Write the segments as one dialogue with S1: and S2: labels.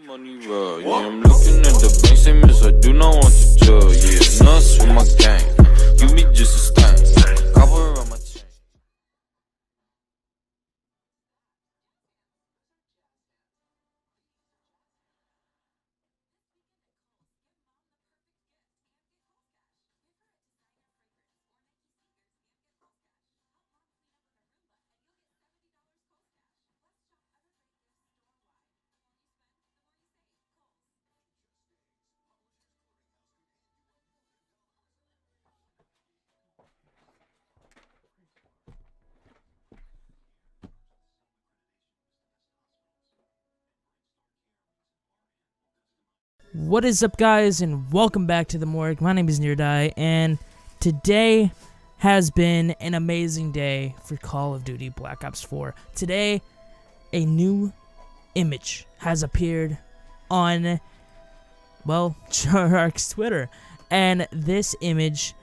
S1: money roll, yeah, I'm looking at the bank statements, I do not want to jail, yeah, nuts with my gang, give me just a stain, copper on my chain.
S2: What is up, guys, and welcome back to the Morgue. My name is Neardie, and today has been an amazing day for Call of Duty Black Ops 4. Today, a new image has appeared on, well, Treyarch's Twitter, and this image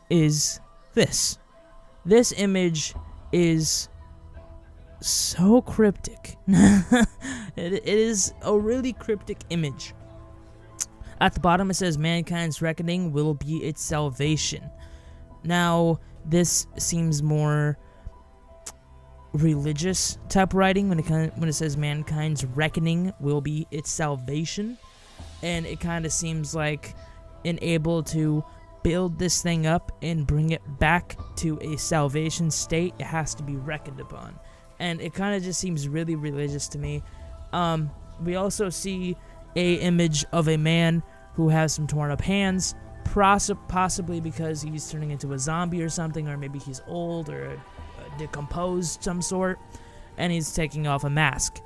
S2: is this. This image is so cryptic. It is a really cryptic image. At the bottom it says, "Mankind's reckoning will be its salvation." Now, this seems more religious type writing when it says mankind's reckoning will be its salvation, and it kind of seems like able to build this thing up and bring it back to a salvation state. It has to be reckoned upon, and it kind of just seems really religious to me. We also see a image of a man who has some torn up hands, possibly because he's turning into a zombie or something, or maybe he's old or decomposed some sort, and he's taking off a mask.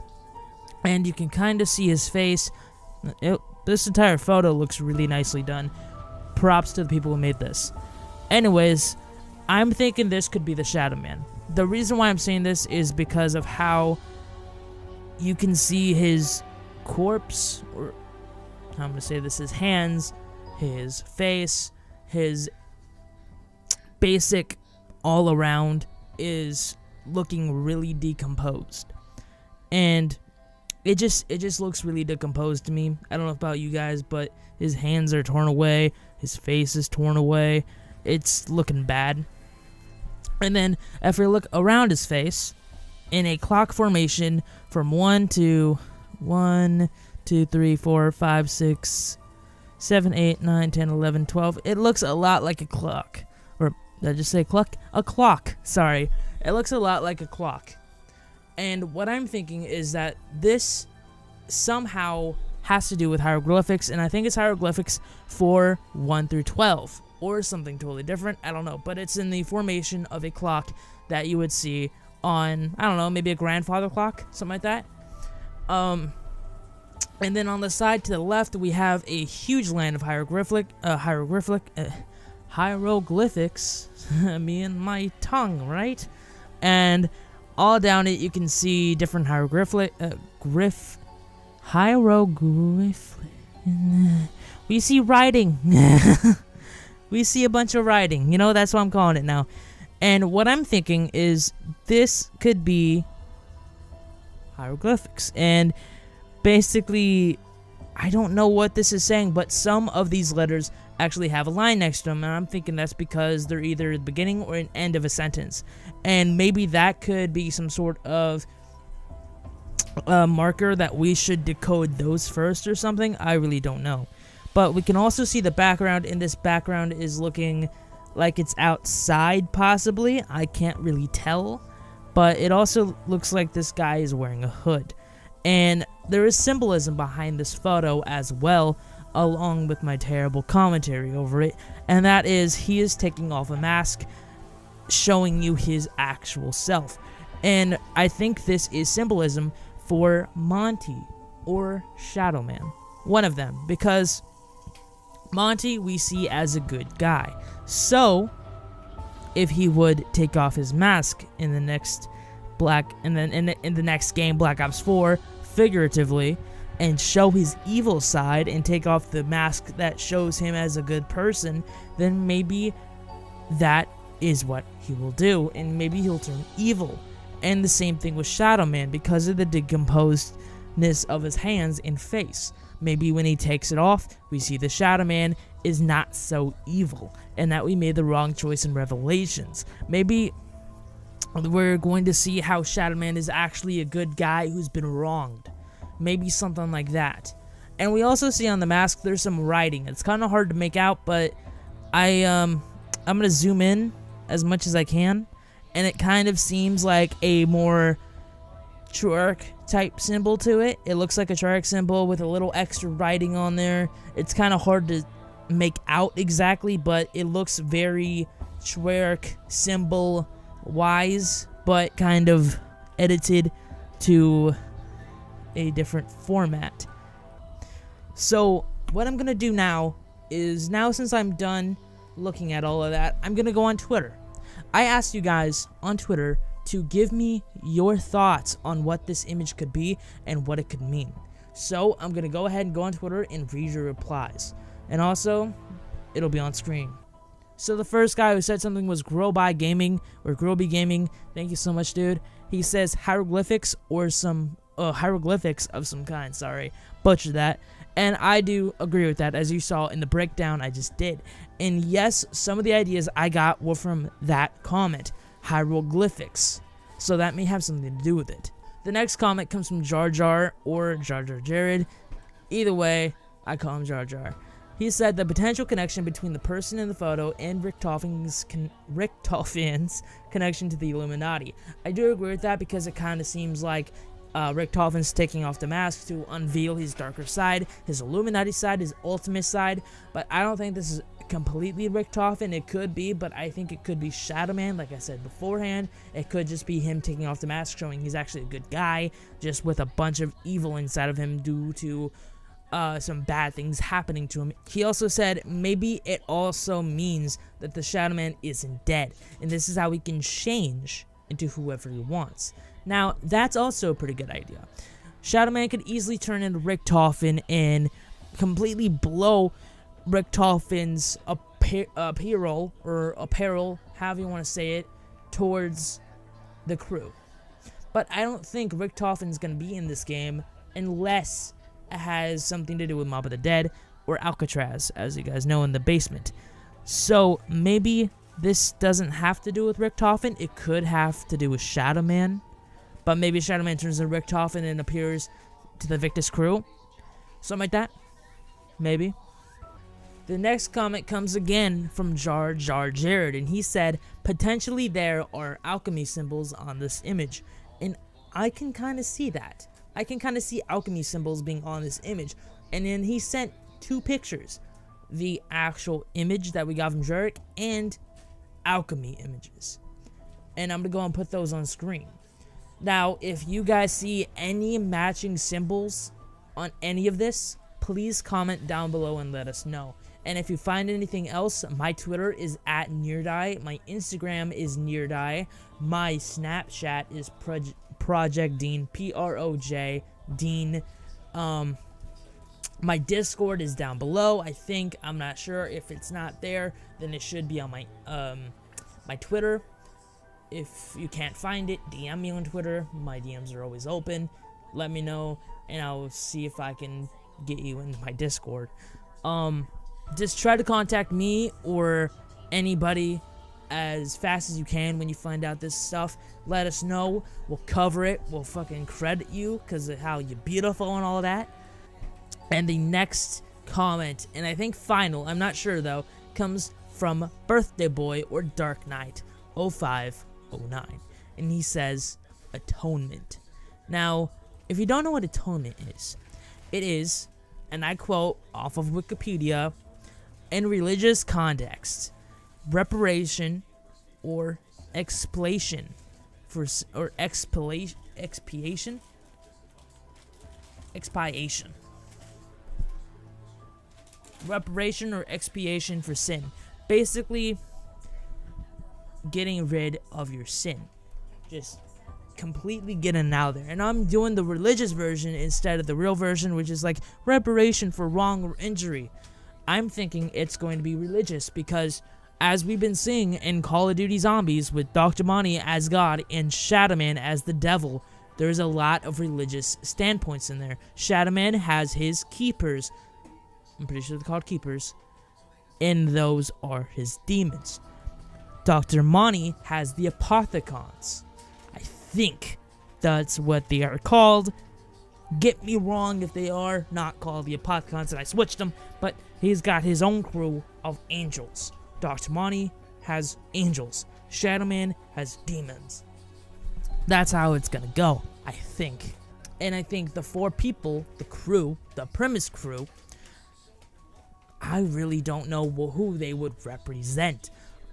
S2: And you can kind of see his face. This entire photo looks really nicely done. Props to the people who made this. Anyways, I'm thinking this could be the Shadow Man. The reason why I'm saying this is because of how you can see his corpse, or I'm going to say this, his hands, his face, his basic all around is looking really decomposed. And it just looks really decomposed to me. I don't know about you guys, but his hands are torn away, his face is torn away. It's looking bad. And then if you look around his face in a clock formation from 1 to 1, 2, 3, 4, 5, 6, 7, 8, 9, 10, 11, 12. It looks a lot like a clock. Or did I just say clock? A clock. Sorry. It looks a lot like a clock. And what I'm thinking is that this somehow has to do with hieroglyphics, and I think it's hieroglyphics for 1 through 12. Or something totally different. I don't know. But it's in the formation of a clock that you would see on, I don't know, maybe a grandfather clock, something like that. And then on the side to the left, we have a huge land of hieroglyphics. Me and my tongue, right? And all down it, you can see different hieroglyphics. We see writing. We see a bunch of writing. You know, that's what I'm calling it now. And what I'm thinking is this could be hieroglyphics. And basically, I don't know what this is saying, but some of these letters actually have a line next to them, and I'm thinking that's because they're either the beginning or an end of a sentence. And maybe that could be some sort of marker that we should decode those first or something. I really don't know. But we can also see the background, and this background is looking like it's outside, possibly. I can't really tell. But it also looks like this guy is wearing a hood. And there is symbolism behind this photo as well, along with my terrible commentary over it. And that is, he is taking off a mask, showing you his actual self. And I think this is symbolism for Monty or Shadow Man. One of them. Because Monty we see as a good guy. So, if he would take off his mask in the next in the next game, Black Ops 4, figuratively, and show his evil side and take off the mask that shows him as a good person, then maybe that is what he will do, and maybe he'll turn evil. And the same thing with Shadow Man, because of the decomposed evilness of his hands and face. Maybe when he takes it off, we see the Shadow Man is not so evil, and that we made the wrong choice in Revelations. Maybe we're going to see how Shadow Man is actually a good guy who's been wronged. Maybe something like that. And we also see on the mask there's some writing. It's kind of hard to make out, but I'm gonna zoom in as much as I can, and it kind of seems like a more Treyarch type symbol to it. It looks like a Treyarch symbol with a little extra writing on there. It's kind of hard to make out exactly, but it looks very Treyarch symbol wise, but kind of edited to a different format. So what I'm gonna do now is, since I'm done looking at all of that, I'm gonna go on Twitter. I asked you guys on Twitter to give me your thoughts on what this image could be and what it could mean. So I'm gonna go ahead and go on Twitter and read your replies, and also it'll be on screen. So the first guy who said something was Groby Gaming, or Groby Gaming. Thank you so much, dude. He says hieroglyphics or some hieroglyphics of some kind. Sorry, butchered that. And I do agree with that, as you saw in the breakdown I just did. And yes, some of the ideas I got were from that comment, hieroglyphics. So that may have something to do with it. The next comment comes from Jar Jar, or Jar Jar Jared. Either way, I call him Jar Jar. He said the potential connection between the person in the photo and Richtofen's connection to the Illuminati. I do agree with that, because it kind of seems like Richtofen's taking off the mask to unveil his darker side, his Illuminati side, his ultimate side. But I don't think this is completely Richtofen. It could be, but I think it could be Shadow Man, like I said beforehand. It could just be him taking off the mask, showing he's actually a good guy, just with a bunch of evil inside of him due to some bad things happening to him. He also said maybe it also means that the Shadow Man isn't dead, and this is how he can change into whoever he wants. Now, that's also a pretty good idea. Shadow Man could easily turn into Richtofen and completely blow Richtofen's apparel, however you want to say it, towards the crew. But I don't think Richtofen's going to be in this game unless it has something to do with Mob of the Dead or Alcatraz, as you guys know, in the basement. So maybe this doesn't have to do with Richtofen. It could have to do with Shadow Man. But maybe Shadow Man turns into Richtofen and appears to the Victus crew. Something like that. Maybe. The next comment comes again from Jar Jar Jared, and he said, potentially there are alchemy symbols on this image. And I can kind of see that. I can kind of see alchemy symbols being on this image. And then he sent two pictures. The actual image that we got from Jarek and alchemy images. And I'm going to go and put those on screen. Now, if you guys see any matching symbols on any of this, please comment down below and let us know. And if you find anything else, my Twitter is @NearDie, my Instagram is NearDie, my Snapchat is Project Dean, PROJ Dean. My Discord is down below, I think. I'm not sure. If it's not there, then it should be on my my Twitter. If you can't find it, DM me on Twitter. My DMs are always open. Let me know, and I'll see if I can get you into my Discord. Just try to contact me or anybody as fast as you can when you find out this stuff. Let us know. We'll cover it. We'll fucking credit you because of how you're beautiful and all that. And the next comment, and I think final, I'm not sure though, comes from Birthday Boy or Dark Knight 0509, and he says atonement. Now, if you don't know what atonement is, it is, and I quote off of Wikipedia, in religious context, reparation or expiation for expiation. Reparation or expiation for sin. Basically, getting rid of your sin. Just completely getting out there. And I'm doing the religious version instead of the real version, which is like reparation for wrong or injury. I'm thinking it's going to be religious because, as we've been seeing in Call of Duty Zombies with Dr. Monty as God and Shadow Man as the devil, there's a lot of religious standpoints in there. Shadowman has his keepers. I'm pretty sure they're called keepers. And those are his demons. Dr. Monty has the Apothicons. I think that's what they are called. Get me wrong if they are not called the Apothicons and I switched them, but he's got his own crew of angels. Dr. Monty has angels. Shadowman has demons. That's how it's gonna go, I think. And I think the 4 people, the crew, the premise crew, I really don't know who they would represent.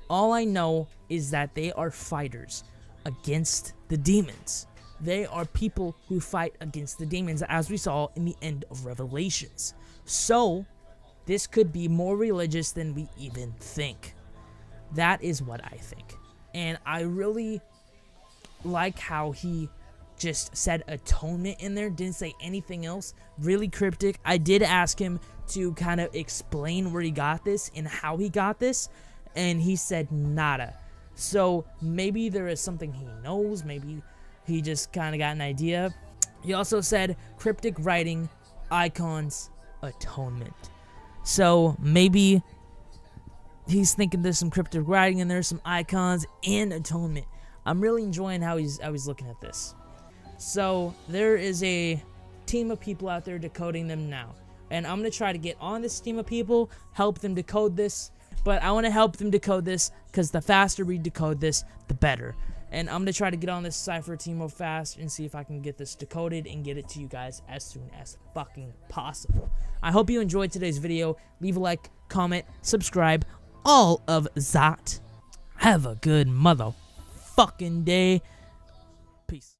S2: All I know is that they are fighters against the demons. They are people who fight against the demons, as we saw in the end of Revelations. So, this could be more religious than we even think. That is what I think. And I really like how he just said atonement in there, didn't say anything else. Really cryptic. I did ask him to kind of explain where he got this and how he got this, and he said nada. So maybe there is something he knows, maybe he just kind of got an idea. He also said cryptic writing, icons, atonement. So maybe he's thinking there's some cryptic writing and there's some icons and atonement. I'm really enjoying how he's looking at this. So there is a team of people out there decoding them now. And I'm going to try to get on this team of people, help them decode this. But I want to help them decode this because the faster we decode this, the better. And I'm going to try to get on this Cypher team real fast and see if I can get this decoded and get it to you guys as soon as fucking possible. I hope you enjoyed today's video. Leave a like, comment, subscribe, all of that. Have a good motherfucking day. Peace.